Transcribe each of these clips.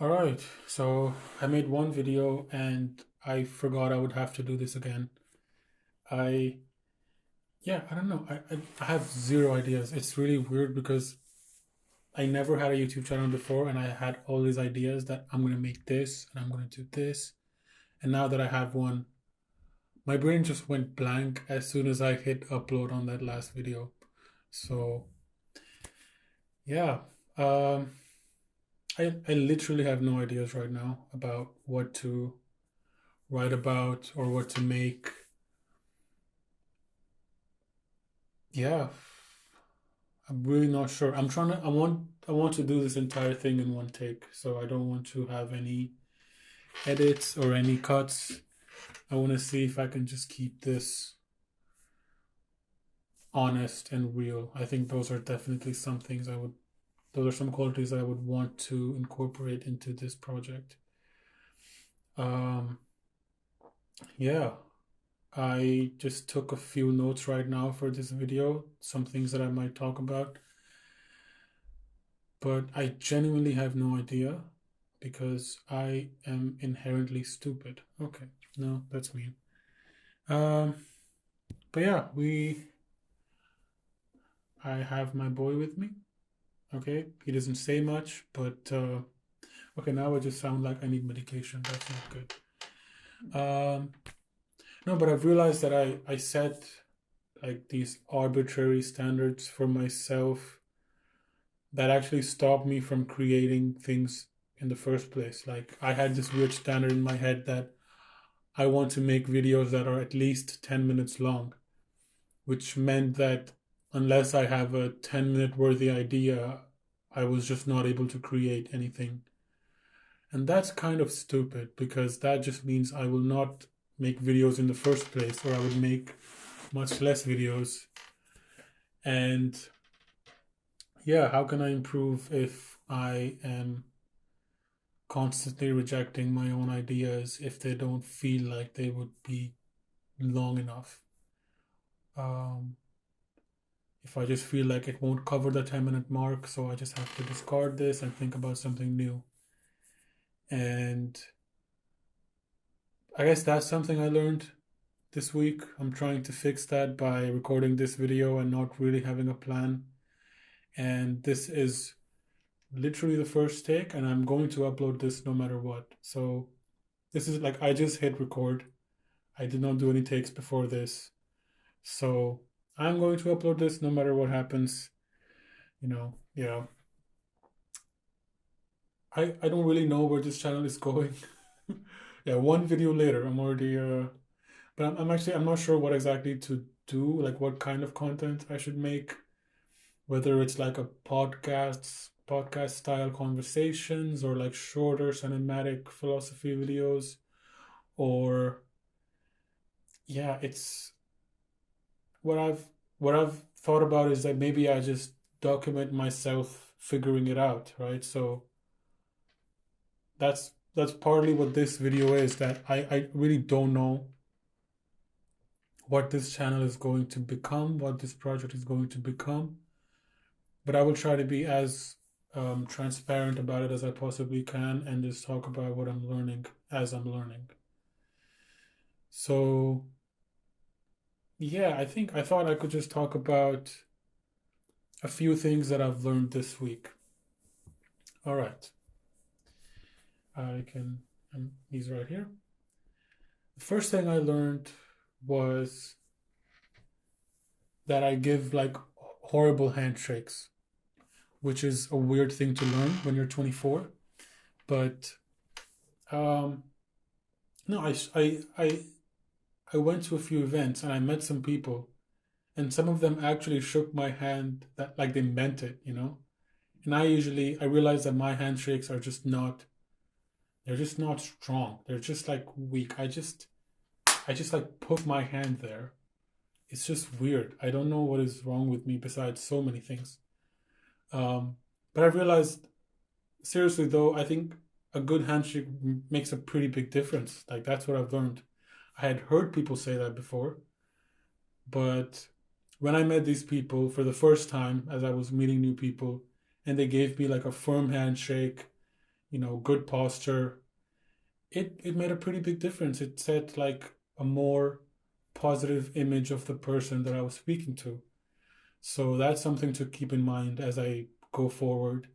All right, so I made one video and I forgot I would have to do this again. I, yeah, I don't know. I have zero ideas. It's really weird because I never had a YouTube channel before and I had all these ideas that I'm going to make this and I'm going to do this. And now that I have one, my brain just went blank as soon as I hit upload on that last video. So, yeah, um, I literally have no ideas right now about what to write about or what to make. Yeah, I'm really not sure. I want to do this entire thing in one take, so I don't want to have any edits or any cuts. I want to see if I can just keep this honest and real. I think those are definitely some things those are some qualities I would want to incorporate into this project. Um, yeah, I just took a few notes right now for this video, some things that I might talk about. But I genuinely have no idea because I am inherently stupid. Okay, no, that's mean. Um, but yeah, I have my boy with me. Okay, he doesn't say much, but okay, now I just sound like I need medication. That's not good. Um, no, but I've realized that I set like these arbitrary standards for myself that actually stop me from creating things in the first place. Like I had this weird standard in my head that I want to make videos that are at least 10 minutes long, which meant that unless I have a 10-minute worthy idea, I was just not able to create anything. And that's kind of stupid because that just means I will not make videos in the first place, or I would make much less videos. And yeah, how can I improve if I am constantly rejecting my own ideas if they don't feel like they would be long enough? Um, if I just feel like it won't cover the 10-minute mark, so I just have to discard this and think about something new. And I guess that's something I learned this week. I'm trying to fix that by recording this video and not really having a plan. And this is literally the first take, and I'm going to upload this no matter what. So this is like I just hit record. I did not do any takes before this. So I'm going to upload this no matter what happens. Yeah. I don't really know where this channel is going. Yeah, one video later, I'm already but I'm not sure what exactly to do, like what kind of content I should make, whether it's like a podcast style conversations or like shorter cinematic philosophy videos or yeah, it's what I've thought about is that maybe I just document myself figuring it out, right? So that's partly what this video is, that I really don't know what this channel is going to become, what this project is going to become. But I will try to be as transparent about it as I possibly can and just talk about what I'm learning as I'm learning. So, yeah, I thought I could just talk about a few things that I've learned this week. All right, I can, he's right here. The first thing I learned was that I give like horrible handshakes, which is a weird thing to learn when you're 24. But um, no, I went to a few events and I met some people, and some of them actually shook my hand that like they meant it, you know. And I realize that my handshakes are just not they're just not strong. They're just like weak. I just like put my hand there. It's just weird. I don't know what is wrong with me besides so many things. Um, but I realized seriously though, I think a good handshake makes a pretty big difference. Like that's what I've learned. I had heard people say that before, but when I met these people for the first time, as I was meeting new people, and they gave me like a firm handshake, good posture, it made a pretty big difference. It set like a more positive image of the person that I was speaking to. So that's something to keep in mind as I go forward.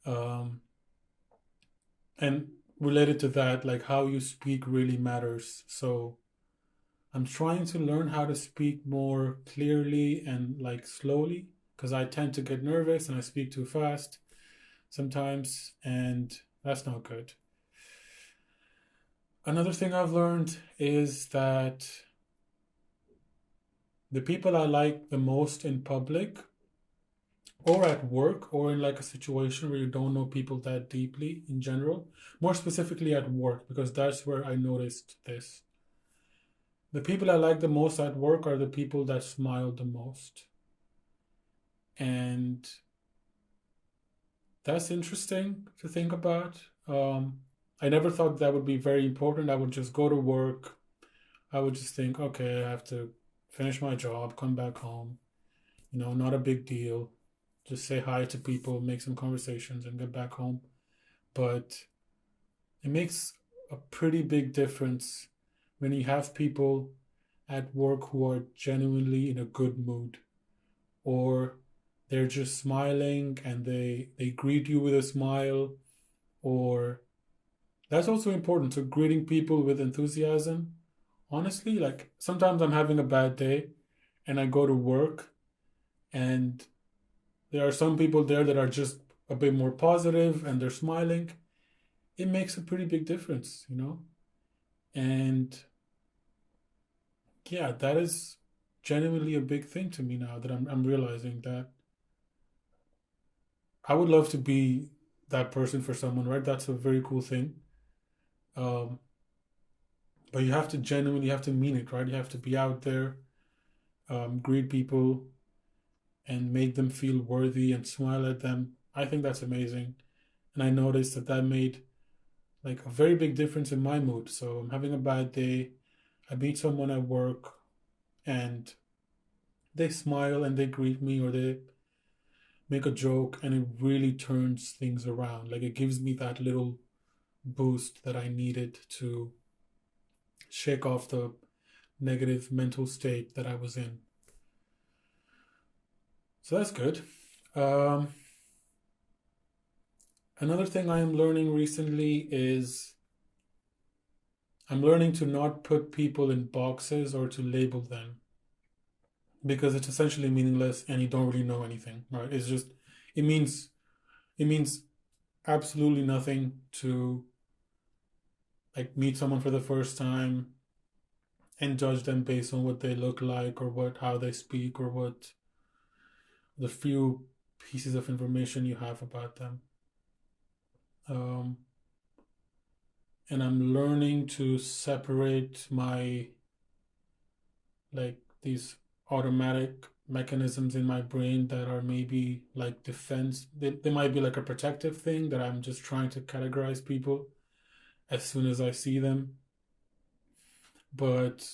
Um, and related to that, like how you speak really matters. So I'm trying to learn how to speak more clearly and like slowly because I tend to get nervous and I speak too fast sometimes, and that's not good. Another thing I've learned is that the people I like the most in public or at work or in like a situation where you don't know people that deeply in general, more specifically at work, because that's where I noticed this. The people I like the most at work are the people that smile the most. And that's interesting to think about. I never thought that would be very important. I would just go to work. I would just think, okay, I have to finish my job, come back home. Not a big deal. Just say hi to people, make some conversations, and get back home. But it makes a pretty big difference when you have people at work who are genuinely in a good mood, or they're just smiling and they greet you with a smile, or that's also important. So greeting people with enthusiasm. Honestly, like sometimes I'm having a bad day and I go to work and there are some people there that are just a bit more positive and they're smiling. It makes a pretty big difference. And yeah, that is genuinely a big thing to me now that I'm realizing that I would love to be that person for someone, right? That's a very cool thing. Um, but you have to genuinely have to mean it, right? You have to be out there, greet people, and make them feel worthy and smile at them. I think that's amazing. And I noticed that that made like a very big difference in my mood. So I'm having a bad day. I meet someone at work and they smile and they greet me or they make a joke and it really turns things around. Like it gives me that little boost that I needed to shake off the negative mental state that I was in. So that's good. Um, Another thing I am learning recently is I'm learning to not put people in boxes or to label them because it's essentially meaningless and you don't really know anything, right? It means it means absolutely nothing to like meet someone for the first time and judge them based on what they look like or what how they speak or what the few pieces of information you have about them. Um, and I'm learning to separate my like these automatic mechanisms in my brain that are maybe like defense. They might be like a protective thing that I'm just trying to categorize people as soon as I see them. But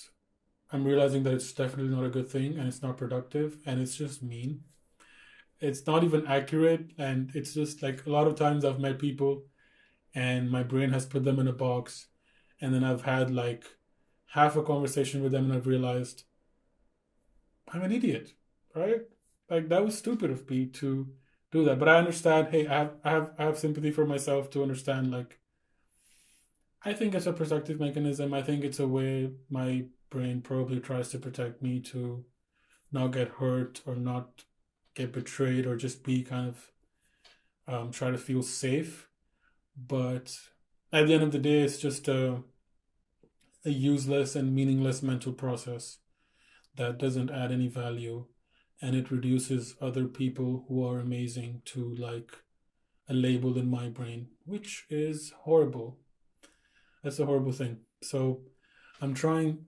I'm realizing that it's definitely not a good thing and it's not productive and it's just mean. It's not even accurate and it's just like a lot of times I've met people and my brain has put them in a box and then I've had like half a conversation with them and I've realized I'm an idiot, right? Like that was stupid of me to do that. But I understand, hey, I have sympathy for myself to understand like I think it's a protective mechanism. I think it's a way my brain probably tries to protect me to not get hurt or not get betrayed or just be kind of try to feel safe. But at the end of the day, it's just a useless and meaningless mental process that doesn't add any value and it reduces other people who are amazing to like a label in my brain, which is horrible. That's a horrible thing. So I'm trying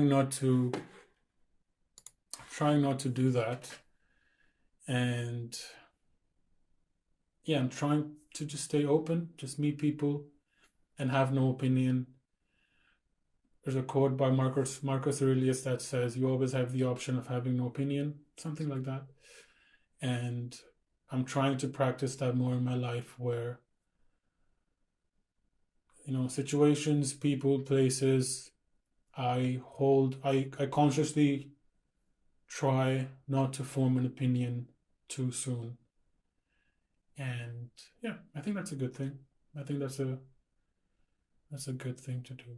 not to do that. And yeah, I'm trying to just stay open, just meet people and have no opinion. There's a quote by Marcus Aurelius that says you always have the option of having no opinion, something like that. And I'm trying to practice that more in my life where situations, people, places, I consciously try not to form an opinion too soon. And yeah, I think that's a good thing. I think that's a good thing to do.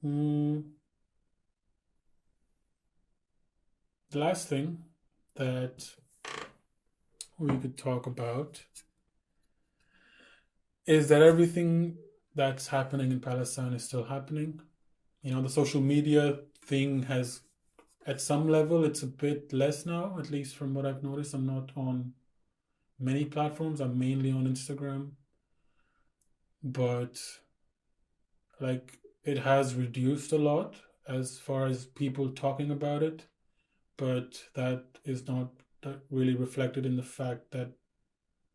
Mm, the last thing that we could talk about is that everything that's happening in Palestine is still happening. The social media thing has, at some level, it's a bit less now, at least from what I've noticed. I'm not on many platforms, I'm mainly on Instagram, but like it has reduced a lot as far as people talking about it, but that is not really reflected in the fact that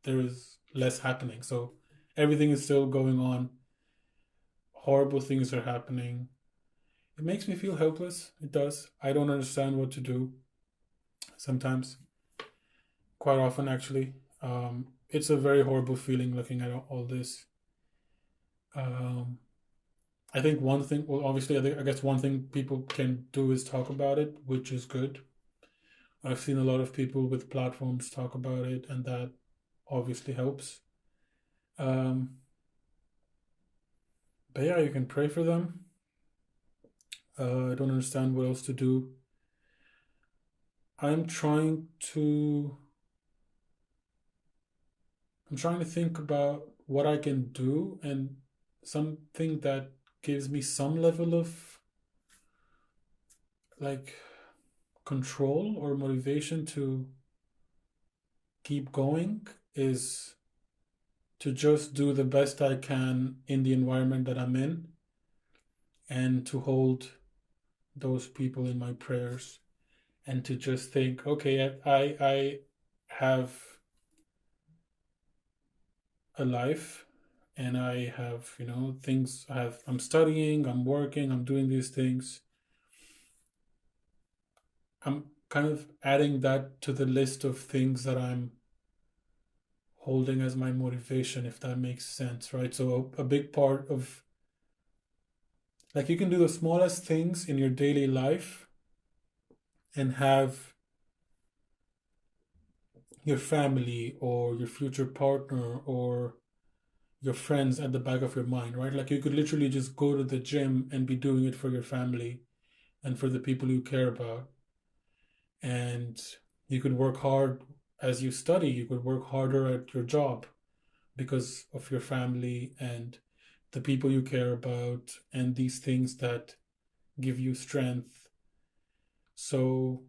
there is less happening. So everything is still going on. Horrible things are happening. It makes me feel helpless. It does. I don't understand what to do sometimes, quite often actually. It's a very horrible feeling looking at all this. Um, I think one thing, well, obviously, I guess one thing people can do is talk about it, which is good. I've seen a lot of people with platforms talk about it, and that obviously helps. Um, but yeah, you can pray for them. I don't understand what else to do. I'm trying to I'm trying to think about what I can do and something that gives me some level of like control or motivation to keep going is to just do the best I can in the environment that I'm in and to hold those people in my prayers and to just think, okay, I have a life and I have, things I'm studying, I'm working, I'm doing these things. I'm kind of adding that to the list of things that I'm holding as my motivation, if that makes sense, right? So a big part of like you can do the smallest things in your daily life and have your family or your future partner or your friends at the back of your mind, right? Like you could literally just go to the gym and be doing it for your family and for the people you care about. And you could work hard as you study, you could work harder at your job because of your family and the people you care about and these things that give you strength. So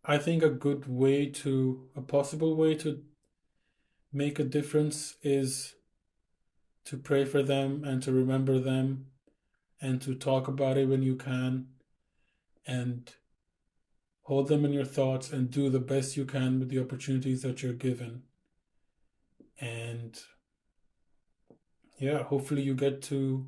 I think a possible way to make a difference is to pray for them and to remember them and to talk about it when you can and hold them in your thoughts and do the best you can with the opportunities that you're given. And yeah, hopefully you get to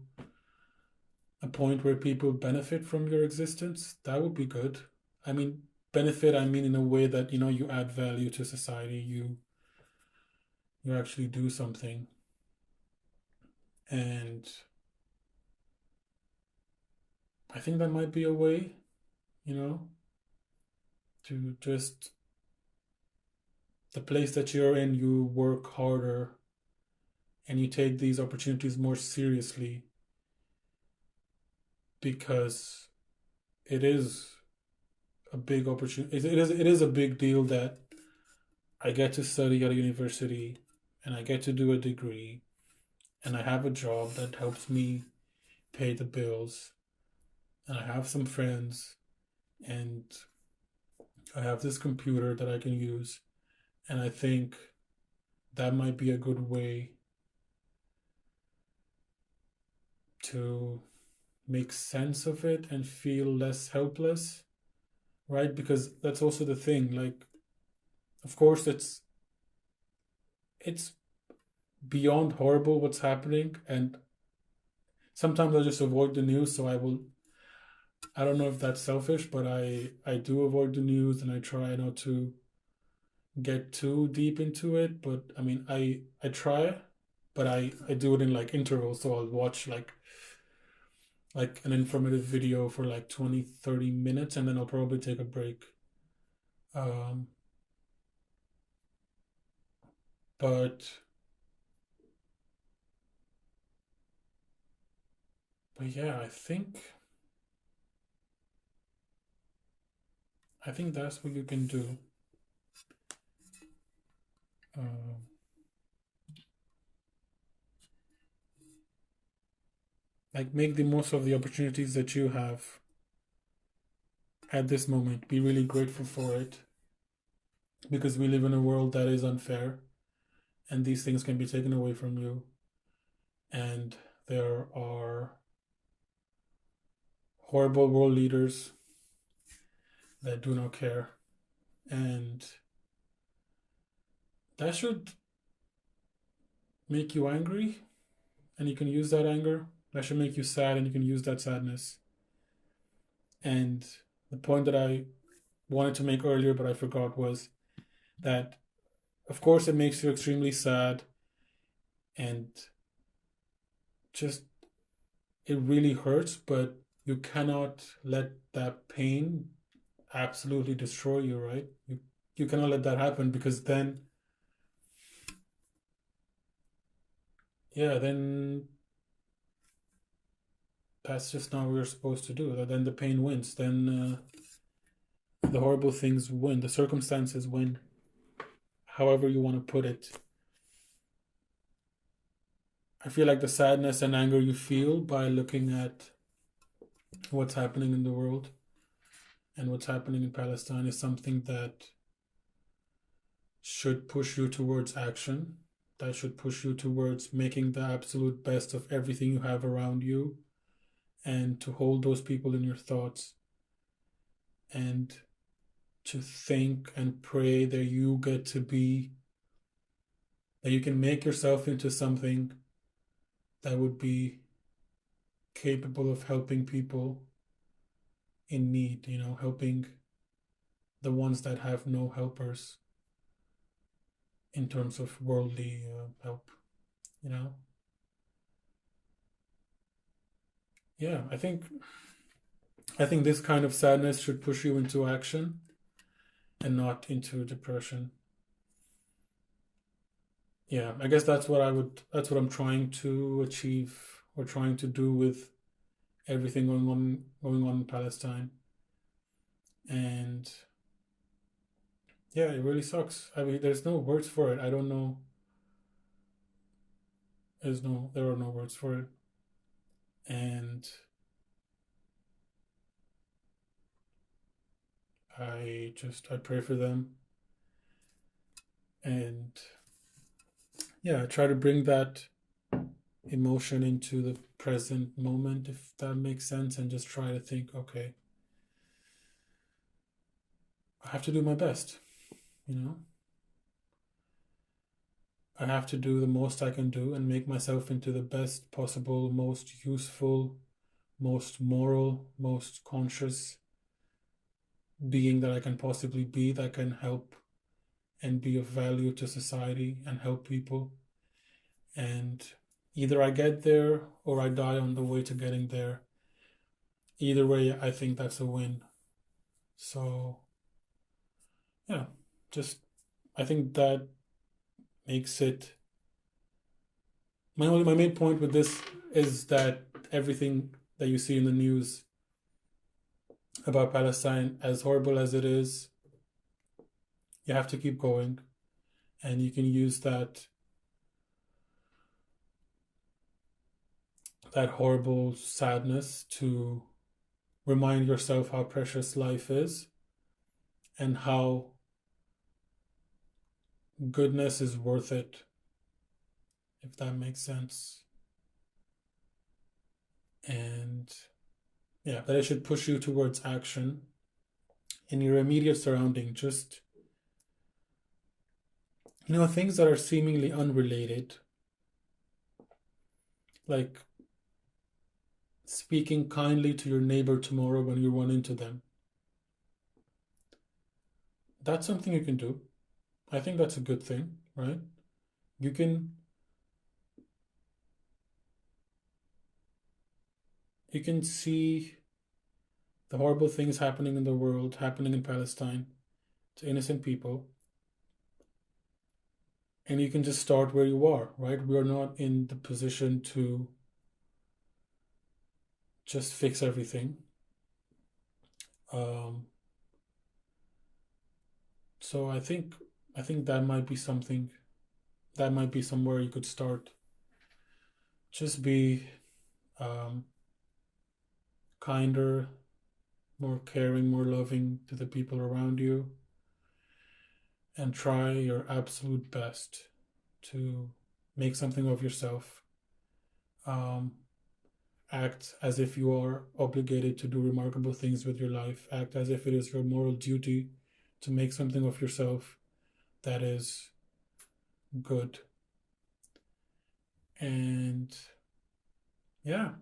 a point where people benefit from your existence. That would be good. I mean, benefit, I mean in a way that, you add value to society, you actually do something. And I think that might be a way, you know, to just the place that you're in, you work harder and you take these opportunities more seriously because it is a big opportunity. It is a big deal that I get to study at a university and I get to do a degree and I have a job that helps me pay the bills and I have some friends and I have this computer that I can use and I think that might be a good way to make sense of it and feel less helpless, right? Because that's also the thing. Like, of course, it's beyond horrible what's happening, and sometimes I just avoid the news. So I will. I don't know if that's selfish, but I do avoid the news and I try not to get too deep into it. But I mean, I try, but I do it in like intervals. So I'll watch like an informative video for like 20, 30 minutes, and then I'll probably take a break. Um, but yeah, I think that's what you can do. Um, like make the most of the opportunities that you have at this moment. Be really grateful for it because we live in a world that is unfair and these things can be taken away from you. And there are horrible world leaders that do not care. And that should make you angry, and you can use that anger. That should make you sad, and you can use that sadness. And the point that I wanted to make earlier, but I forgot, was that, of course, it makes you extremely sad, and just it really hurts, but you cannot let that pain absolutely destroy you, right? You cannot let that happen because then, yeah, then that's just not what we're supposed to do. Then the pain wins. Then the horrible things win. The circumstances win. However you want to put it. I feel like the sadness and anger you feel by looking at what's happening in the world and what's happening in Palestine is something that should push you towards action. That should push you towards making the absolute best of everything you have around you and to hold those people in your thoughts and to think and pray that you get to be, that you can make yourself into something that would be capable of helping people in need, helping the ones that have no helpers in terms of worldly help, you know? Yeah, I think this kind of sadness should push you into action and not into depression. Yeah, I guess that's what I'm trying to achieve or trying to do with everything going on in Palestine. And yeah, it really sucks. I mean, there's no words for it. I don't know. There are no words for it. And I pray for them. And yeah, I try to bring that emotion into the present moment, if that makes sense, and just try to think, okay, I have to do my best, you know? I have to do the most I can do and make myself into the best possible, most useful, most moral, most conscious being that I can possibly be, that can help and be of value to society and help people. And either I get there or I die on the way to getting there. Either way, I think that's a win. So, yeah, just I think that makes it my main point with this is that everything that you see in the news about Palestine, as horrible as it is, you have to keep going, and you can use that horrible sadness to remind yourself how precious life is and how goodness is worth it, if that makes sense. And yeah, that it should push you towards action in your immediate surrounding. Just, things that are seemingly unrelated, like speaking kindly to your neighbor tomorrow when you run into them. That's something you can do. I think that's a good thing, right? You can You can see the horrible things happening in the world, happening in Palestine to innocent people, and you can just start where you are, right? We are not in the position to just fix everything. Um, so I think that might be something that might be somewhere you could start. Just be um, kinder, more caring, more loving to the people around you, and try your absolute best to make something of yourself. Um, Act as if you are obligated to do remarkable things with your life. Act as if it is your moral duty to make something of yourself that is good. And yeah,